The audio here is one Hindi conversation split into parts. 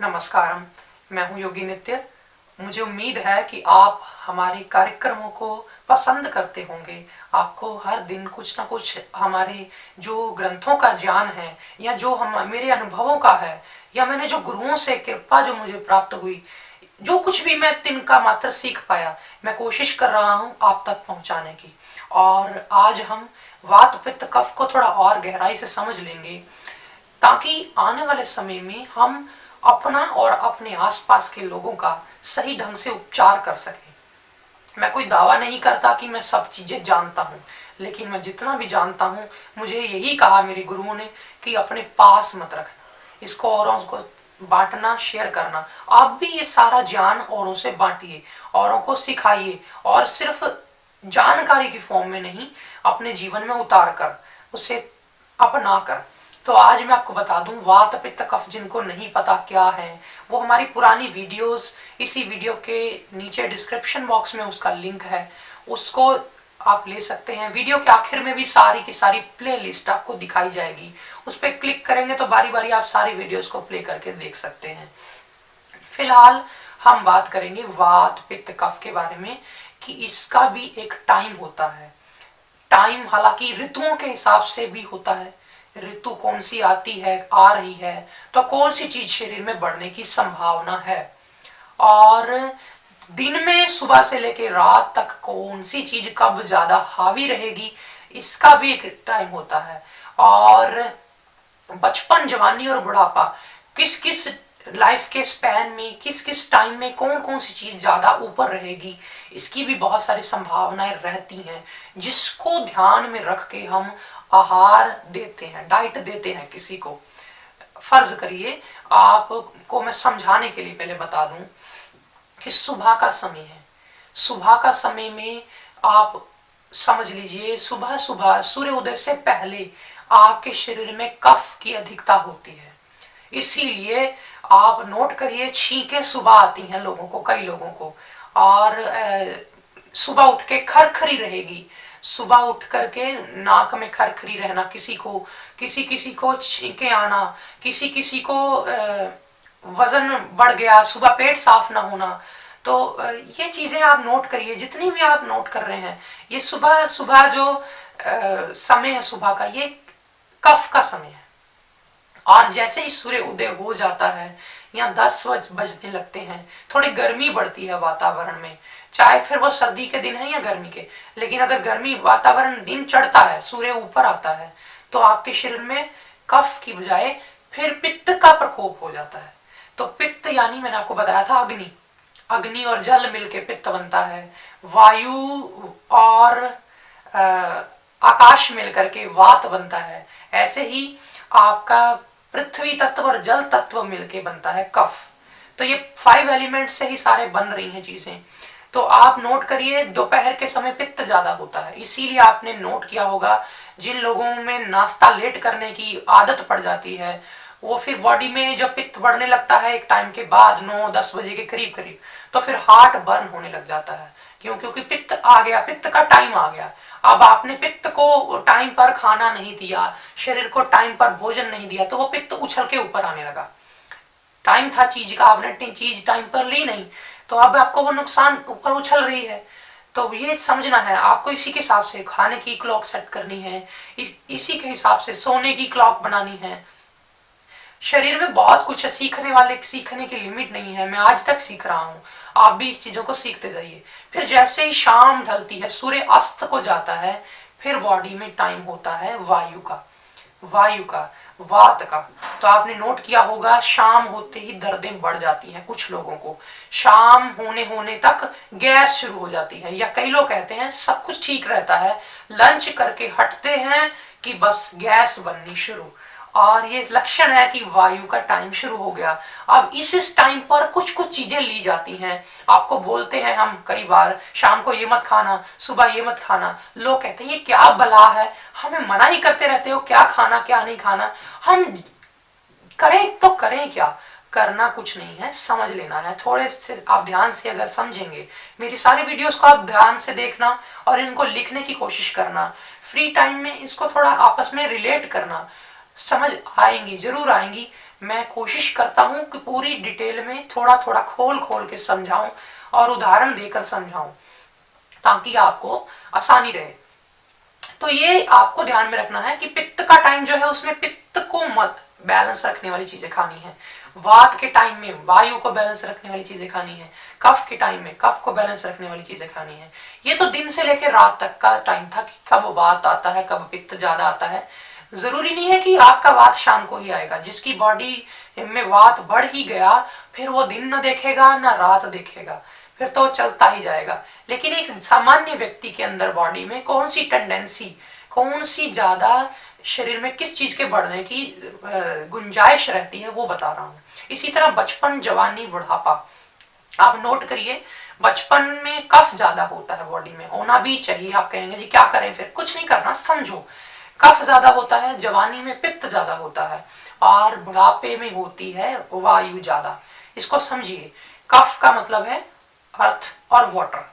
नमस्कारम, मैं हूं योगी नित्य। मुझे उम्मीद है कि आप हमारे कार्यक्रमों को पसंद करते होंगे। आपको हर दिन कुछ ना कुछ हमारे जो ग्रंथों का ज्ञान है या जो हम मेरे अनुभवों का है या मैंने जो गुरुओं से कृपा जो मुझे प्राप्त हुई, जो कुछ भी मैं तिनका मात्र सीख पाया, मैं कोशिश कर रहा हूं आप तक पहुंचाने की। और आज हम वात पित्त कफ को थोड़ा और गहराई से समझ लेंगे ताकि आने वाले समय में हम अपना और अपने आसपास के लोगों का सही ढंग से उपचार कर सकें। मैं कोई दावा नहीं करता कि मैं सब चीजें जानता हूँ, लेकिन मैं जितना भी जानता हूँ, मुझे यही कहा मेरे गुरुओं ने कि अपने पास मत रखना, इसको औरों को बांटना, शेयर करना। आप भी ये सारा ज्ञान औरों से बांटिए, औरों को सिखाइए, और सिर्फ जानकारी की फॉर्म में नहीं, अपने जीवन में उतार कर, उसे अपना कर। तो आज मैं आपको बता दूं, वात पित्त कफ जिनको नहीं पता क्या है, वो हमारी पुरानी वीडियोस, इसी वीडियो के नीचे डिस्क्रिप्शन बॉक्स में उसका लिंक है, उसको आप ले सकते हैं। वीडियो के आखिर में भी सारी की सारी प्ले लिस्ट आपको दिखाई जाएगी, उस पर क्लिक करेंगे तो बारी बारी आप सारी वीडियोस को प्ले करके देख सकते हैं। फिलहाल हम बात करेंगे वात पित्त कफ के बारे में, कि इसका भी एक टाइम होता है। टाइम हालांकि ऋतुओं के हिसाब से भी होता है। ऋतु कौन सी आती है, आ रही है, तो कौन सी चीज शरीर में बढ़ने की संभावना है, और दिन में सुबह से लेकर रात तक कौन सी चीज कब ज्यादा हावी रहेगी, इसका भी एक टाइम होता है। और बचपन, जवानी और बुढ़ापा, किस किस लाइफ के स्पैन में, किस किस टाइम में कौन कौन सी चीज ज्यादा ऊपर रहेगी, इसकी भी बहुत सारी संभावनाएं रहती हैं, जिसको ध्यान में रख के हम आहार देते हैं, डाइट देते हैं किसी को। फर्ज करिए, आपको मैं समझाने के लिए पहले बता दूं कि सुबह का समय है। सुबह का समय में आप समझ लीजिए, सुबह सुबह सूर्य उदय से पहले आपके शरीर में कफ की अधिकता होती है। इसीलिए आप नोट करिए, छींकें सुबह आती हैं लोगों को, कई लोगों को, और सुबह उठ के खरखरी रहेगी, सुबह उठ करके नाक में खरखरी रहना, किसी किसी को छींके आना, किसी किसी को वजन बढ़ गया, सुबह पेट साफ ना होना। तो ये चीजें आप नोट करिए, जितनी भी आप नोट कर रहे हैं, ये सुबह सुबह जो समय है सुबह का, ये कफ का समय है। और जैसे ही सूर्य उदय हो जाता है या 10 बजने लगते हैं, थोड़ी गर्मी बढ़ती है वातावरण में, चाहे फिर वो सर्दी के दिन है या गर्मी के, लेकिन अगर गर्मी वातावरण दिन चढ़ता है, सूर्य ऊपर आता है, तो आपके शरीर में कफ की बजाय फिर पित्त का प्रकोप हो जाता है। तो पित्त यानी मैंने आपको बताया था अग्नि, अग्नि और जल मिलके पित्त बनता है। वायु और आकाश मिलकर के वात बनता है। ऐसे ही आपका पृथ्वी तत्व और जल तत्व मिलके बनता है कफ। तो ये 5 एलिमेंट से ही सारे बन रही हैं चीजें। तो आप नोट करिए, दोपहर के समय पित्त ज्यादा होता है, इसीलिए आपने नोट किया होगा जिन लोगों में नाश्ता लेट करने की आदत पड़ जाती है, वो फिर बॉडी में जब पित्त बढ़ने लगता है एक टाइम के बाद, 9-10 बजे के करीब करीब, तो फिर हार्ट बर्न होने लग जाता है। क्यों? क्योंकि पित्त आ गया, पित्त का टाइम आ गया। अब आपने पित्त को टाइम पर खाना नहीं दिया, शरीर को टाइम पर भोजन नहीं दिया, तो वो पित्त उछल के ऊपर आने लगा। टाइम था चीज का, आपने चीज टाइम पर ली नहीं, तो अब आपको वो नुकसान ऊपर उछल रही है। तो ये समझना है आपको, इसी के हिसाब से खाने की क्लॉक सेट करनी है, इसी के हिसाब से सोने की क्लॉक बनानी है। शरीर में बहुत कुछ है सीखने की लिमिट नहीं है। मैं आज तक सीख रहा हूँ, आप भी इस चीजों को सीखते जाइए। फिर जैसे ही शाम ढलती है, सूर्य अस्त को जाता है, फिर बॉडी में टाइम होता है वायु का, वात का। तो आपने नोट किया होगा, शाम होते ही दर्दें बढ़ जाती हैं कुछ लोगों को, शाम होने होने तक गैस शुरू हो जाती है, या कई लोग कहते हैं सब कुछ ठीक रहता है, लंच करके हटते हैं कि बस गैस बननी शुरू, और ये लक्षण है कि वायु का टाइम शुरू हो गया। अब इस टाइम पर कुछ कुछ चीजें ली जाती हैं, आपको बोलते हैं हम कई बार शाम को ये मत खाना, सुबह ये मत खाना। लोग कहते हैं ये क्या बला है, हमें मना ही करते रहते हो क्या खाना क्या नहीं खाना। हम करें तो करें क्या, करना कुछ नहीं है, समझ लेना है। थोड़े से आप ध्यान से अगर समझेंगे, मेरी सारी वीडियोस को आप ध्यान से देखना और इनको लिखने की कोशिश करना, फ्री टाइम में इसको थोड़ा आपस में रिलेट करना, समझ आएंगी, जरूर आएंगी। मैं कोशिश करता हूं कि पूरी डिटेल में थोड़ा थोड़ा खोल खोल के समझाऊं और उदाहरण देकर समझाऊं, ताकि आपको आसानी रहे। तो ये आपको ध्यान में रखना है कि पित्त का टाइम जो है उसमें पित्त को मत बैलेंस रखने वाली चीजें खानी है, वात के टाइम में वायु को बैलेंस रखने वाली चीजें खानी है, कफ के टाइम में कफ को बैलेंस रखने वाली चीजें खानी है। ये तो दिन से लेकर रात तक का टाइम था कि कब वात आता है कब पित्त ज्यादा आता है। जरूरी नहीं है कि आपका वात शाम को ही आएगा। जिसकी बॉडी में वात बढ़ ही गया फिर वो दिन न देखेगा न रात देखेगा, फिर तो चलता ही जाएगा। लेकिन एक सामान्य व्यक्ति के अंदर बॉडी में कौन सी टेंडेंसी, कौन सी ज्यादा शरीर में किस चीज के बढ़ने की गुंजाइश रहती है वो बता रहा हूं। इसी तरह बचपन जवानी बुढ़ापा, आप नोट करिए, बचपन में कफ ज्यादा होता है बॉडी में, होना भी चाहिए। आप कहेंगे जी क्या करें, फिर कुछ नहीं करना, समझो। कफ ज्यादा होता है, जवानी में पित्त ज्यादा होता है, और बुढ़ापे में होती है वायु ज्यादा। इसको समझिए, कफ का मतलब है अर्थ और वाटर,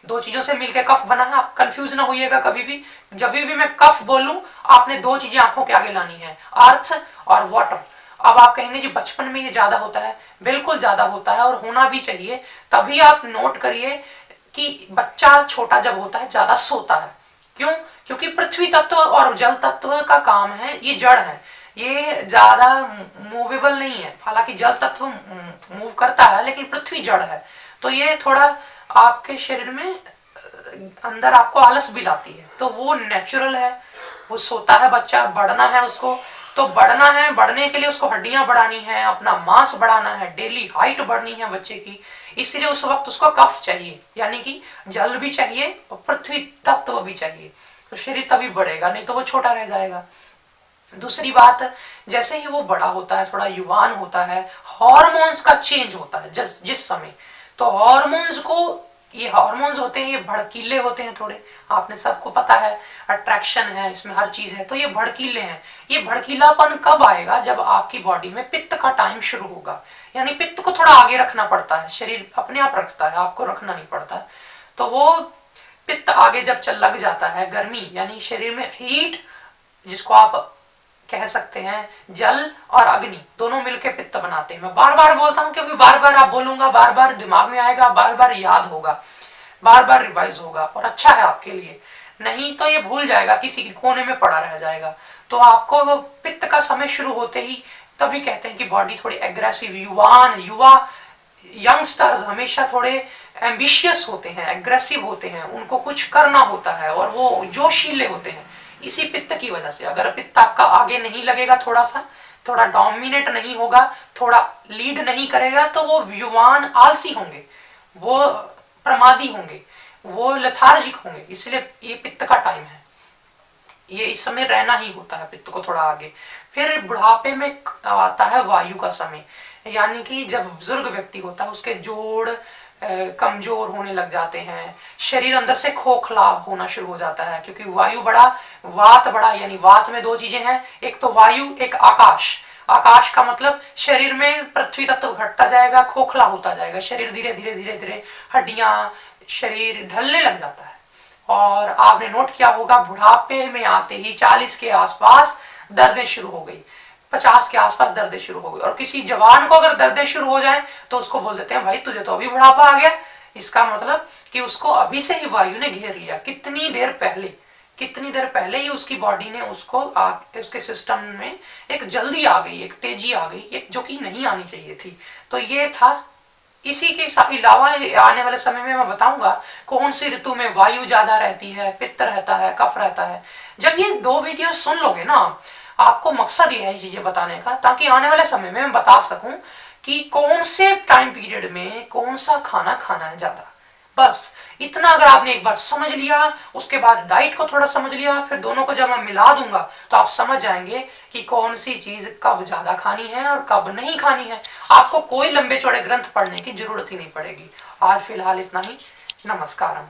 दो चीजों से मिलकर कफ बना है। आप कंफ्यूज ना होइएगा कभी भी, जब भी मैं कफ बोलूं आपने दो चीजें आंखों के आगे लानी है, अर्थ और वाटर। अब आप कहेंगे जी बचपन में ये ज्यादा होता है, बिल्कुल ज्यादा होता है और होना भी चाहिए। तभी आप नोट करिए कि बच्चा छोटा जब होता है ज्यादा सोता है। क्यों? क्योंकि पृथ्वी तत्व और जल तत्व का काम है, ये जड़ है, ये ज्यादा मूवेबल नहीं है। हालांकि जल तत्व मूव करता है लेकिन पृथ्वी जड़ है, तो ये थोड़ा आपके शरीर में अंदर आपको आलस भी लाती है, तो वो नेचुरल है। वो सोता है बच्चा, बढ़ना है उसको, तो बढ़ना है, बढ़ने के लिए उसको हड्डियां बढ़ानी है, अपना मांस बढ़ाना है, डेली हाइट बढ़नी है बच्चे की। इसलिए उस वक्त उसको कफ चाहिए, यानी कि जल भी चाहिए और पृथ्वी तत्व भी चाहिए, तो शरीर तभी बढ़ेगा, नहीं तो वो छोटा रह जाएगा। दूसरी बात, जैसे ही वो बड़ा होता है, थोड़ा युवान होता है, हार्मोन्स का चेंज होता है जिस समय, तो हार्मोन्स को, ये हार्मोन्स होते हैं ये भड़कीले होते हैं थोड़े, आपने सबको पता है, अट्रैक्शन है इसमें, हर चीज है, तो ये भड़कीले हैं। ये भड़कीलापन कब आएगा? जब आपकी बॉडी में पित्त का टाइम शुरू होगा, यानी पित्त को थोड़ा आगे रखना पड़ता है, शरीर अपने आप रखता है, आपको रखना नहीं पड़ता। तो वो पित्त आगे जब चल लग जाता है, गर्मी यानी शरीर में हीट, जिसको आप कह सकते हैं जल और अग्नि दोनों मिलकर पित्त बनाते हैं। मैं बार बार बोलता हूं क्योंकि बार बार आप बोलूंगा, बार बार दिमाग में आएगा, बार बार याद होगा, बार बार रिवाइज होगा, और अच्छा है आपके लिए। नहीं तो ये भूल जाएगा, किसी कोने में पड़ा रह जाएगा। तो आपको वो पित्त का समय शुरू होते ही, तभी कहते हैं कि बॉडी थोड़ी एग्रेसिव, युवा यंगस्टर्स हमेशा थोड़े एम्बिशियस होते हैं, एग्रेसिव होते हैं, उनको कुछ करना होता है और वो जोशीले होते हैं, इसी पित्त की वजह से। अगर पित्त आपका आगे नहीं लगेगा, थोड़ा डोमिनेट नहीं होगा, थोड़ा लीड नहीं करेगा, तो वो युवान आलसी होंगे, वो प्रमादी होंगे, वो लेथार्जिक होंगे। इसलिए ये पित्त का टाइम है, ये इस समय रहना ही होता है पित्त को थोड़ा आगे। फिर बुढ़ापे में आता है वायु का समय, यानी कि जब बुजुर्ग व्यक्ति होता है उसके जोड़ कमजोर होने लग जाते हैं, शरीर अंदर से खोखला होना शुरू हो जाता है, क्योंकि वायु बड़ा वात बड़ा, यानी वात में दो चीजें हैं, एक तो वायु एक आकाश। आकाश का मतलब शरीर में पृथ्वी तत्व घटता जाएगा, खोखला होता जाएगा शरीर, धीरे धीरे धीरे धीरे हड्डियां, शरीर ढलने लग जाता है। और आपने नोट किया होगा बुढ़ापे में आते ही 40 के आसपास दर्दें शुरू हो गई, 50 के आसपास दर्दें शुरू हो गई। और किसी जवान को अगर दर्दें शुरू हो जाए तो उसको बोल देते हैं भाई तुझे तो अभी बुढ़ापा आ गया। इसका मतलब कि उसको अभी से ही वायु ने घेर लिया, कितनी देर पहले ही उसकी बॉडी ने उसको उसके सिस्टम में एक जल्दी आ गई, एक तेजी आ गई, एक जो कि नहीं आनी चाहिए थी। तो ये था। इसी के अलावा आने वाले समय में मैं बताऊंगा कौन सी ऋतु में वायु ज्यादा रहती है, पित्त रहता है, कफ रहता है। जब ये दो वीडियो सुन लोगे ना, आपको मकसद ये है ये चीजें बताने का, ताकि आने वाले समय में मैं बता सकूं कि कौन से टाइम पीरियड में कौन सा खाना खाना है ज्यादा। बस इतना अगर आपने एक बार समझ लिया, उसके बाद डाइट को थोड़ा समझ लिया, फिर दोनों को जब मैं मिला दूंगा तो आप समझ जाएंगे कि कौन सी चीज कब ज्यादा खानी है और कब नहीं खानी है। आपको कोई लंबे चौड़े ग्रंथ पढ़ने की जरूरत ही नहीं पड़ेगी। आज फिलहाल इतना ही। नमस्कारम।